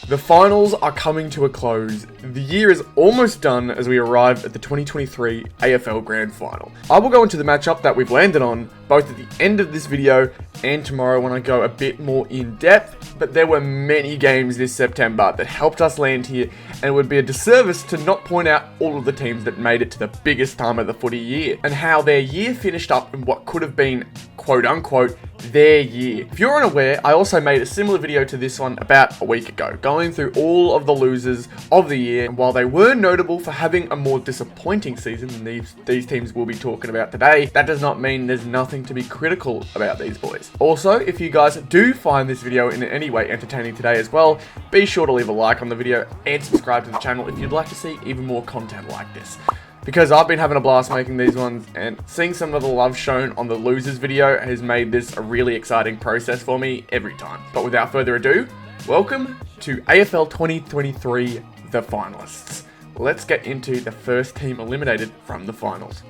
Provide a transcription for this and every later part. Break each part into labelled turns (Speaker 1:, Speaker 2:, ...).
Speaker 1: The finals are coming to a close. The year is almost done as we arrive at the 2023 AFL Grand Final. I will go into the matchup that we've landed on both at the end of this video and tomorrow when I go a bit more in depth, but there were many games this September that helped us land here, and it would be a disservice to not point out all of the teams that made it to the biggest time of the footy year and how their year finished up in what could have been quote unquote their year. If you're unaware, I also made a similar video to this one about a week ago, going through all of the losers of the year, and while they were notable for having a more disappointing season than these teams we'll be talking about today, that does not mean there's nothing to be critical about these boys. Also, if you guys do find this video in any way entertaining today as well, be sure to leave a like on the video and subscribe to the channel if you'd like to see even more content like this. Because I've been having a blast making these ones, and seeing some of the love shown on the losers video has made this a really exciting process for me every time. But without further ado, welcome to AFL 2023, the finalists. Let's get into the first team eliminated from the finals.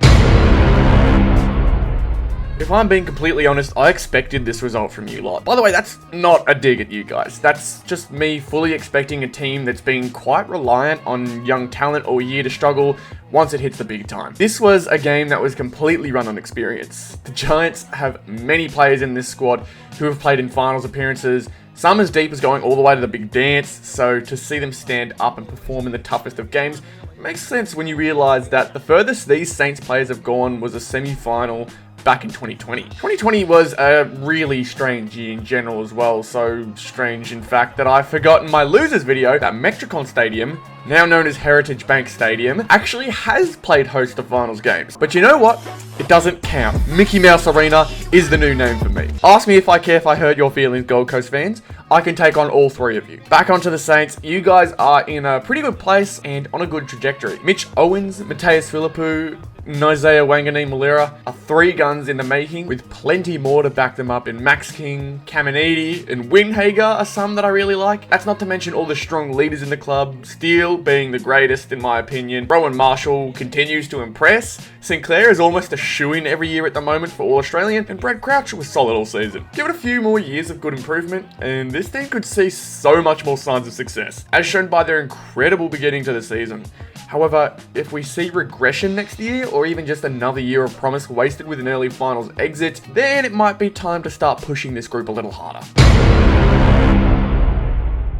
Speaker 1: If I'm being completely honest, I expected this result from you lot. By the way, that's not a dig at you guys. That's just me fully expecting a team that's been quite reliant on young talent all year to struggle once it hits the big time. This was a game that was completely run on experience. The Giants have many players in this squad who have played in finals appearances, some as deep as going all the way to the big dance, so to see them stand up and perform in the toughest of games makes sense when you realise that the furthest these Saints players have gone was a semi-final back in 2020. 2020 was a really strange year in general as well, so strange in fact that I forgot in my losers video that Metricon Stadium, now known as Heritage Bank Stadium, actually has played host to finals games. But you know what? It doesn't count. Mickey Mouse Arena is the new name for me. Ask me if I care if I hurt your feelings, Gold Coast fans. I can take on all three of you. Back onto the Saints, you guys are in a pretty good place and on a good trajectory. Mitch Owens, Mateus Philippou, Isaiah Wanganeen-Malira are three guns in the making, with plenty more to back them up in Max King, Caminiti, and Windhager are some that I really like. That's not to mention all the strong leaders in the club, Steele being the greatest in my opinion. Rowan Marshall continues to impress. Sinclair is almost a shoo-in every year at the moment for All-Australian, and Brad Crouch was solid all season. Give it a few more years of good improvement, and this team could see so much more signs of success, as shown by their incredible beginning to the season. However, if we see regression next year, or even just another year of promise wasted with an early finals exit, then it might be time to start pushing this group a little harder.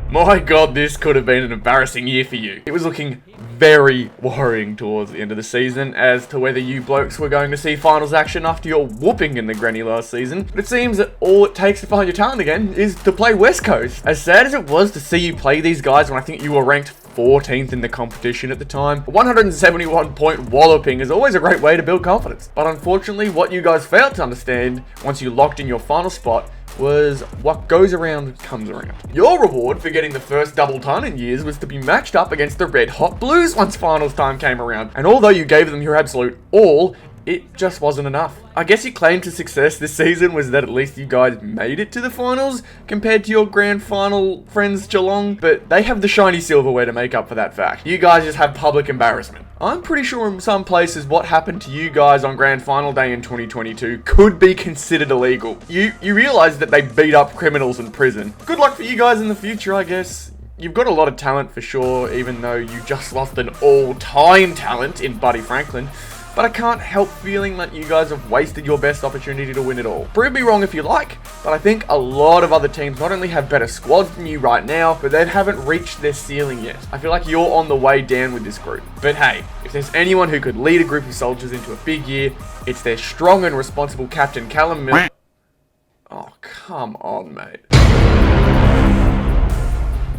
Speaker 1: My god, this could have been an embarrassing year for you. It was looking very worrying towards the end of the season as to whether you blokes were going to see finals action after your whooping in the granny last season. But it seems that all it takes to find your talent again is to play West Coast. As sad as it was to see you play these guys when I think you were ranked 14th in the competition at the time, 171 point walloping is always a great way to build confidence. But unfortunately, what you guys failed to understand once you locked in your final spot was what goes around comes around. Your reward for getting the first double ton in years was to be matched up against the Red Hot Blues once finals time came around. And although you gave them your absolute all, it just wasn't enough. I guess your claim to success this season was that at least you guys made it to the finals compared to your grand final friends Geelong, but they have the shiny silverware to make up for that fact. You guys just have public embarrassment. I'm pretty sure in some places what happened to you guys on grand final day in 2022 could be considered illegal. You realize that they beat up criminals in prison. Good luck for you guys in the future, I guess. You've got a lot of talent for sure, even though you just lost an all-time talent in Buddy Franklin. But I can't help feeling that you guys have wasted your best opportunity to win it all. Prove me wrong if you like, but I think a lot of other teams not only have better squads than you right now, but they haven't reached their ceiling yet. I feel like you're on the way down with this group. But hey, if there's anyone who could lead a group of soldiers into a big year, it's their strong and responsible captain, Callum Miller. Oh, come on, mate.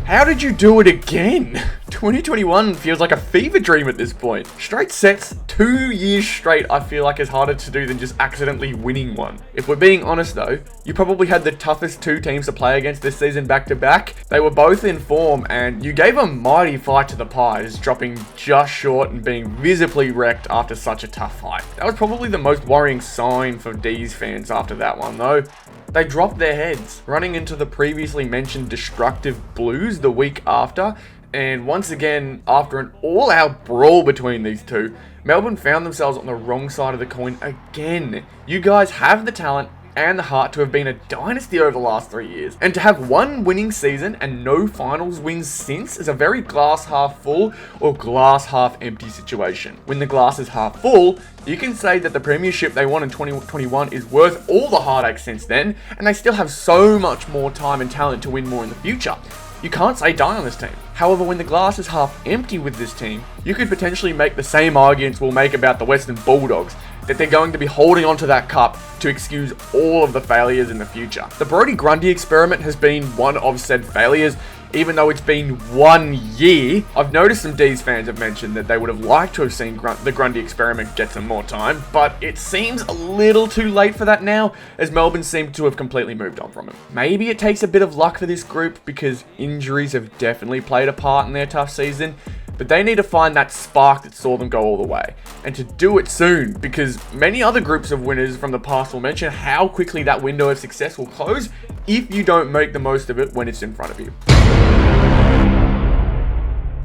Speaker 1: How did you do it again? 2021 feels like a fever dream at this point. Straight sets, 2 years straight, I feel like is harder to do than just accidentally winning one. If we're being honest though, you probably had the toughest two teams to play against this season back to back. They were both in form and you gave a mighty fight to the Pies, dropping just short and being visibly wrecked after such a tough fight. That was probably the most worrying sign for D's fans after that one though. They dropped their heads, running into the previously mentioned destructive Blues the week after, and once again, after an all-out brawl between these two, Melbourne found themselves on the wrong side of the coin again. You guys have the talent and the heart to have been a dynasty over the last 3 years. And to have one winning season and no finals wins since is a very glass half full or glass half empty situation. When the glass is half full, you can say that the premiership they won in 2021 is worth all the heartache since then, and they still have so much more time and talent to win more in the future. You can't say die on this team. However, when the glass is half empty with this team, you could potentially make the same arguments we'll make about the Western Bulldogs, that they're going to be holding onto that cup to excuse all of the failures in the future. The Brodie Grundy experiment has been one of said failures, even though it's been 1 year. I've noticed some D's fans have mentioned that they would have liked to have seen the Grundy experiment get some more time, but it seems a little too late for that now, as Melbourne seem to have completely moved on from him. Maybe it takes a bit of luck for this group, because injuries have definitely played a part in their tough season, but they need to find that spark that saw them go all the way, and to do it soon, because many other groups of winners from the past will mention how quickly that window of success will close if you don't make the most of it when it's in front of you.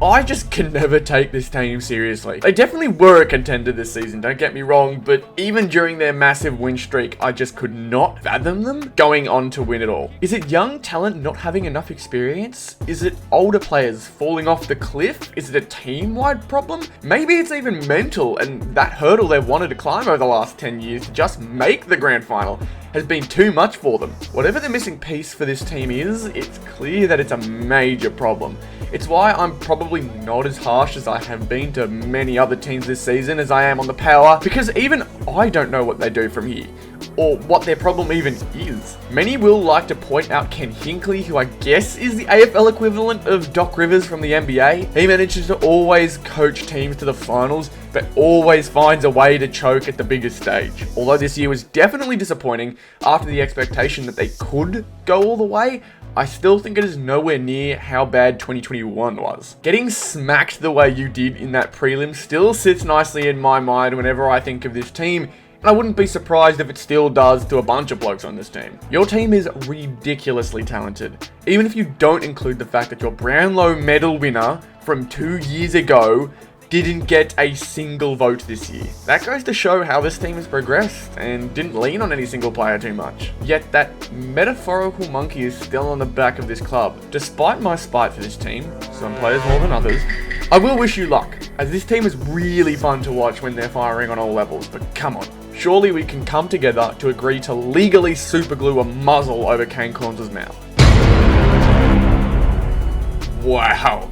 Speaker 1: I just can never take this team seriously. They definitely were a contender this season, don't get me wrong, but even during their massive win streak, I just could not fathom them going on to win it all. Is it young talent not having enough experience? Is it older players falling off the cliff? Is it a team-wide problem? Maybe it's even mental, and that hurdle they've wanted to climb over the last 10 years to just make the grand final has been too much for them. Whatever the missing piece for this team is, it's clear that it's a major problem. It's why I'm probably not as harsh as I have been to many other teams this season as I am on the Power, because even I don't know what they do from here, or what their problem even is. Many will like to point out Ken Hinkley, who I guess is the AFL equivalent of Doc Rivers from the NBA. He manages to always coach teams to the finals, but always finds a way to choke at the biggest stage. Although this year was definitely disappointing after the expectation that they could go all the way, I still think it is nowhere near how bad 2021 was. Getting smacked the way you did in that prelim still sits nicely in my mind whenever I think of this team, and I wouldn't be surprised if it still does to a bunch of blokes on this team. Your team is ridiculously talented, even if you don't include the fact that your Brownlow medal winner from 2 years ago didn't get a single vote this year. That goes to show how this team has progressed and didn't lean on any single player too much. Yet that metaphorical monkey is still on the back of this club. Despite my spite for this team, some players more than others, I will wish you luck, as this team is really fun to watch when they're firing on all levels, but come on. Surely we can come together to agree to legally superglue a muzzle over Kane Corns' mouth. Wow.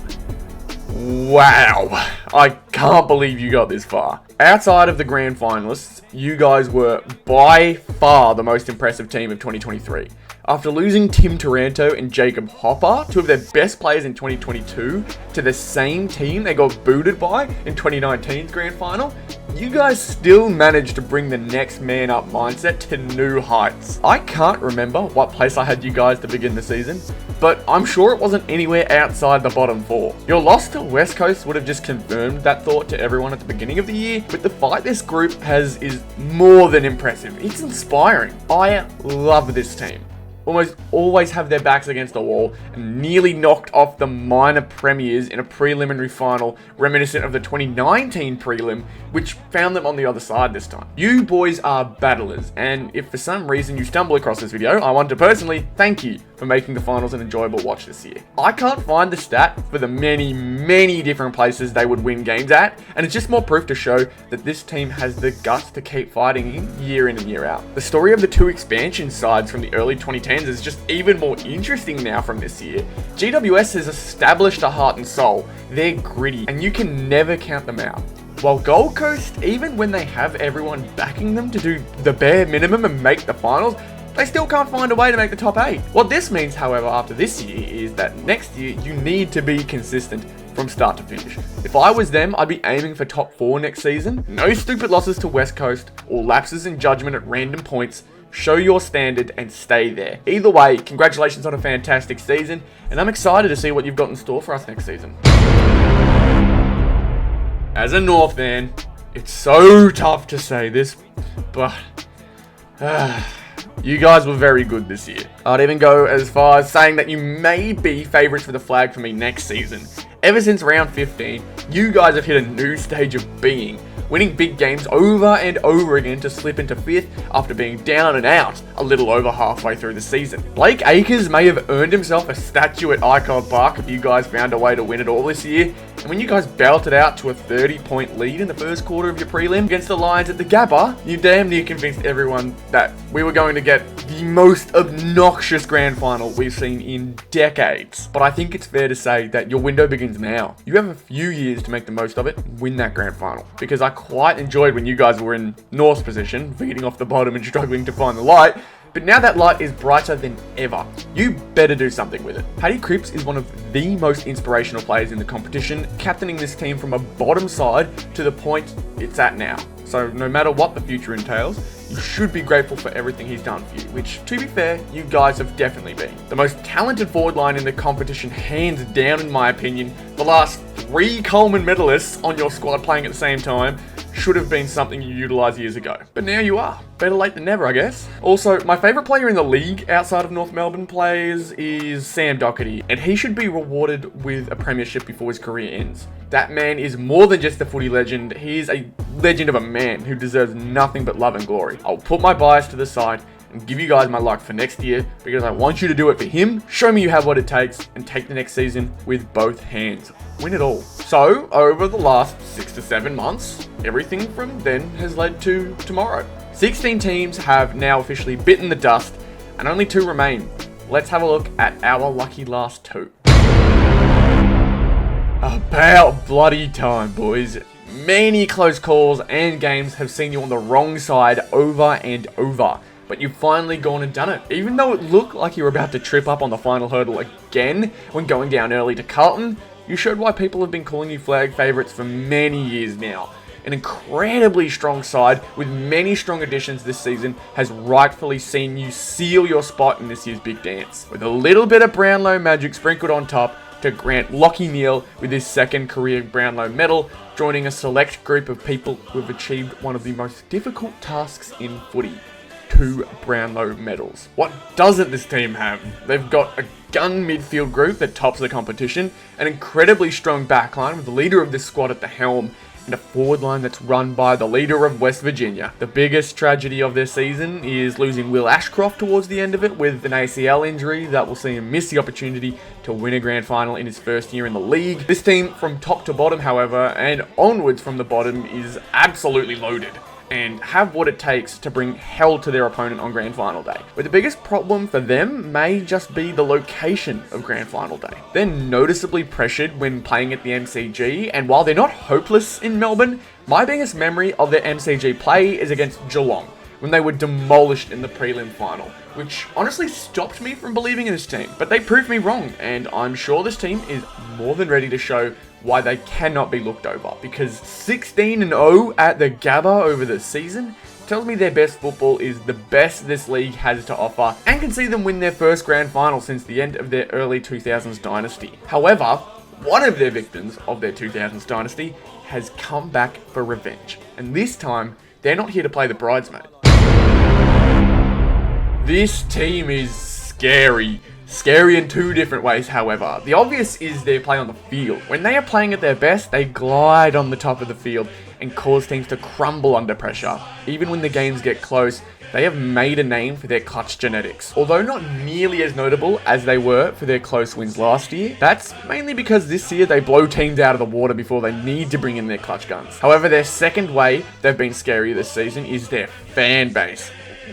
Speaker 1: Wow, I can't believe you got this far. Outside of the grand finalists, you guys were by far the most impressive team of 2023. After losing Tim Taranto and Jacob Hopper, two of their best players in 2022, to the same team they got booted by in 2019's grand final, you guys still managed to bring the next man up mindset to new heights. I can't remember what place I had you guys to begin the season, but I'm sure it wasn't anywhere outside the bottom four. Your loss to West Coast would have just confirmed that thought to everyone at the beginning of the year, but the fight this group has is more than impressive. It's inspiring. I love this team. Almost always have their backs against the wall and nearly knocked off the minor premiers in a preliminary final reminiscent of the 2019 prelim, which found them on the other side this time. You boys are battlers, and if for some reason you stumble across this video, I want to personally thank you for making the finals an enjoyable watch this year. I can't find the stat for the many different places they would win games at, and it's just more proof to show that this team has the guts to keep fighting year in and year out. The story of the two expansion sides from the early 2010s is just even more interesting now from this year. GWS has established a heart and soul. They're gritty, and you can never count them out. While Gold Coast, even when they have everyone backing them to do the bare minimum and make the finals, they still can't find a way to make the top 8. What this means, however, after this year is that next year you need to be consistent from start to finish. If I was them, I'd be aiming for top 4 next season. No stupid losses to West Coast or lapses in judgment at random points. Show your standard and stay there. Either way, congratulations on a fantastic season, and I'm excited to see what you've got in store for us next season. As a North fan, it's so tough to say this, but you guys were very good this year. I'd even go as far as saying that you may be favourites for the flag for me next season. Ever since round 15, you guys have hit a new stage of being, winning big games over and over again to slip into 5th after being down and out a little over halfway through the season. Blake Acres may have earned himself a statue at Icon Park if you guys found a way to win it all this year, and when you guys belted out to a 30-point lead in the first quarter of your prelim against the Lions at the Gabba, you damn near convinced everyone that we were going to get the most obnoxious grand final we've seen in decades. But I think it's fair to say that your window begins now. You have a few years to make the most of it and win that grand final, because I quite enjoyed when you guys were in North's position, feeding off the bottom and struggling to find the light. But now that light is brighter than ever. You better do something with it. Paddy Cripps is one of the most inspirational players in the competition, captaining this team from a bottom side to the point it's at now. So no matter what the future entails, you should be grateful for everything he's done for you, which, to be fair, you guys have definitely been. The most talented forward line in the competition, hands down in my opinion. The last 3 Coleman medalists on your squad playing at the same time should have been something you utilised years ago. But now you are. Better late than never, I guess. Also, my favourite player in the league outside of North Melbourne players is Sam Doherty, and he should be rewarded with a premiership before his career ends. That man is more than just a footy legend, he is a legend of a man who deserves nothing but love and glory. I'll put my bias to the side and give you guys my luck for next year, because I want you to do it for him, show me you have what it takes, and take the next season with both hands. Win it all. So, over the last 6 to 7 months, everything from then has led to tomorrow. 16 teams have now officially bitten the dust, and only 2 remain. Let's have a look at our lucky last 2. About bloody time, boys. Many close calls and games have seen you on the wrong side over and over. But you've finally gone and done it. Even though it looked like you were about to trip up on the final hurdle again when going down early to Carlton, you showed why people have been calling you flag favourites for many years now. An incredibly strong side with many strong additions this season has rightfully seen you seal your spot in this year's big dance, with a little bit of Brownlow magic sprinkled on top to grant Lockie Neal with his 2nd career Brownlow medal, joining a select group of people who have achieved one of the most difficult tasks in footy. 2 Brownlow medals. What doesn't this team have? They've got a gun midfield group that tops the competition, an incredibly strong backline with the leader of this squad at the helm, and a forward line that's run by the leader of West Virginia. The biggest tragedy of their season is losing Will Ashcroft towards the end of it with an ACL injury that will see him miss the opportunity to win a grand final in his first year in the league. This team from top to bottom, however, and onwards from the bottom, is absolutely loaded and have what it takes to bring hell to their opponent on Grand Final Day. But the biggest problem for them may just be the location of Grand Final Day. They're noticeably pressured when playing at the MCG, and while they're not hopeless in Melbourne, my biggest memory of their MCG play is against Geelong, when they were demolished in the prelim final, which honestly stopped me from believing in this team. But they proved me wrong, and I'm sure this team is more than ready to show why they cannot be looked over, because 16-0 at the Gabba over the season tells me their best football is the best this league has to offer, and can see them win their first grand final since the end of their early 2000s dynasty. However, one of their victims of their 2000s dynasty has come back for revenge, and this time they're not here to play the bridesmaid. This team is scary. Scary in 2 different ways, however. The obvious is their play on the field. When they are playing at their best, they glide on the top of the field and cause teams to crumble under pressure. Even when the games get close, they have made a name for their clutch genetics. Although not nearly as notable as they were for their close wins last year, that's mainly because this year they blow teams out of the water before they need to bring in their clutch guns. However, their second way they've been scary this season is their fan base.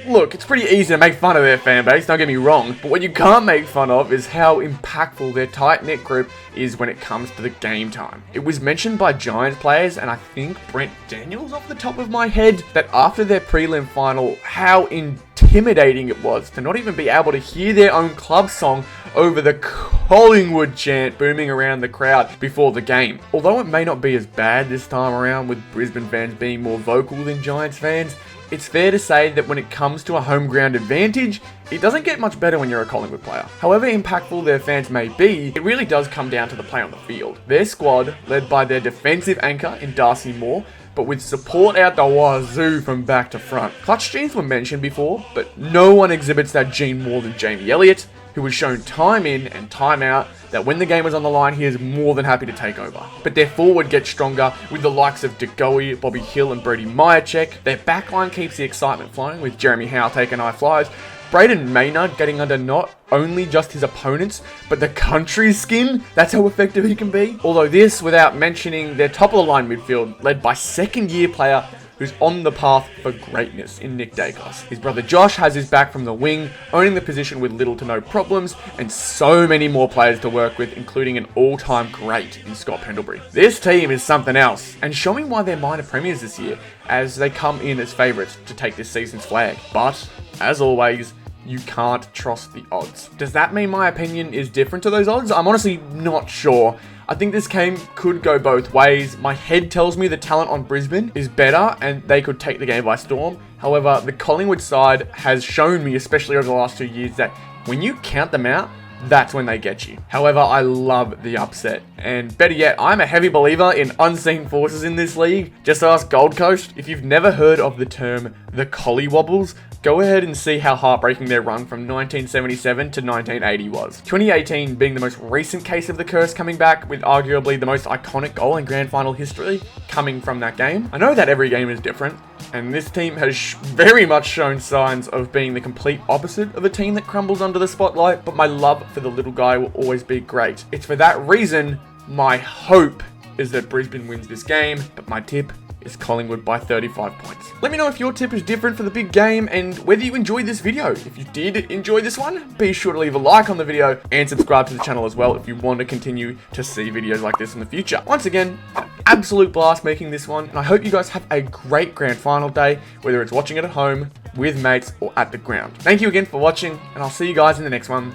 Speaker 1: Look, it's pretty easy to make fun of their fan base, don't get me wrong, but what you can't make fun of is how impactful their tight-knit group is when it comes to the game time. It was mentioned by Giants players, and I think Brent Daniels off the top of my head, that after their prelim final, how intimidating it was to not even be able to hear their own club song over the Collingwood chant booming around the crowd before the game. Although it may not be as bad this time around with Brisbane fans being more vocal than Giants fans, it's fair to say that when it comes to a home ground advantage, it doesn't get much better when you're a Collingwood player. However impactful their fans may be, it really does come down to the play on the field. Their squad, led by their defensive anchor in Darcy Moore, but with support out the wazoo from back to front. Clutch genes were mentioned before, but no one exhibits that gene more than Jamie Elliott, who has shown time in and time out that when the game is on the line, he is more than happy to take over. But their forward gets stronger with the likes of De Goey, Bobby Hill and Brody Myercheck. Their backline keeps the excitement flowing with Jeremy Howe taking high flies. Braden Maynard getting under not only just his opponents, but the country's skin. That's how effective he can be. Although this without mentioning their top of the line midfield led by second year player who's on the path for greatness in Nick Dacos. His brother Josh has his back from the wing, owning the position with little to no problems, and so many more players to work with, including an all-time great in Scott Pendlebury. This team is something else, and showing why they're minor premiers this year, as they come in as favourites to take this season's flag. But, as always, you can't trust the odds. Does that mean my opinion is different to those odds? I'm honestly not sure. I think this game could go both ways. My head tells me the talent on Brisbane is better and they could take the game by storm. However, the Collingwood side has shown me, especially over the last 2 years, that when you count them out, that's when they get you. However, I love the upset. And better yet, I'm a heavy believer in unseen forces in this league. Just ask Gold Coast. If you've never heard of the term the Collie Wobbles, go ahead and see how heartbreaking their run from 1977 to 1980 was. 2018 being the most recent case of the curse coming back, with arguably the most iconic goal in grand final history coming from that game. I know that every game is different, and this team has very much shown signs of being the complete opposite of a team that crumbles under the spotlight, but my love for the little guy will always be great. It's for that reason my hope is that Brisbane wins this game, but my tip is Collingwood by 35 points. Let me know if your tip is different for the big game and whether you enjoyed this video. If you did enjoy this one, be sure to leave a like on the video and subscribe to the channel as well if you want to continue to see videos like this in the future. Once again, an absolute blast making this one, and I hope you guys have a great grand final day, whether it's watching it at home, with mates, or at the ground. Thank you again for watching, and I'll see you guys in the next one.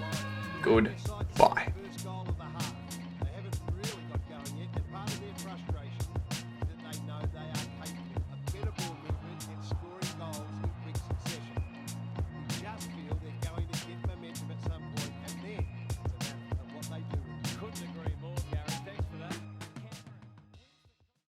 Speaker 1: Goodbye.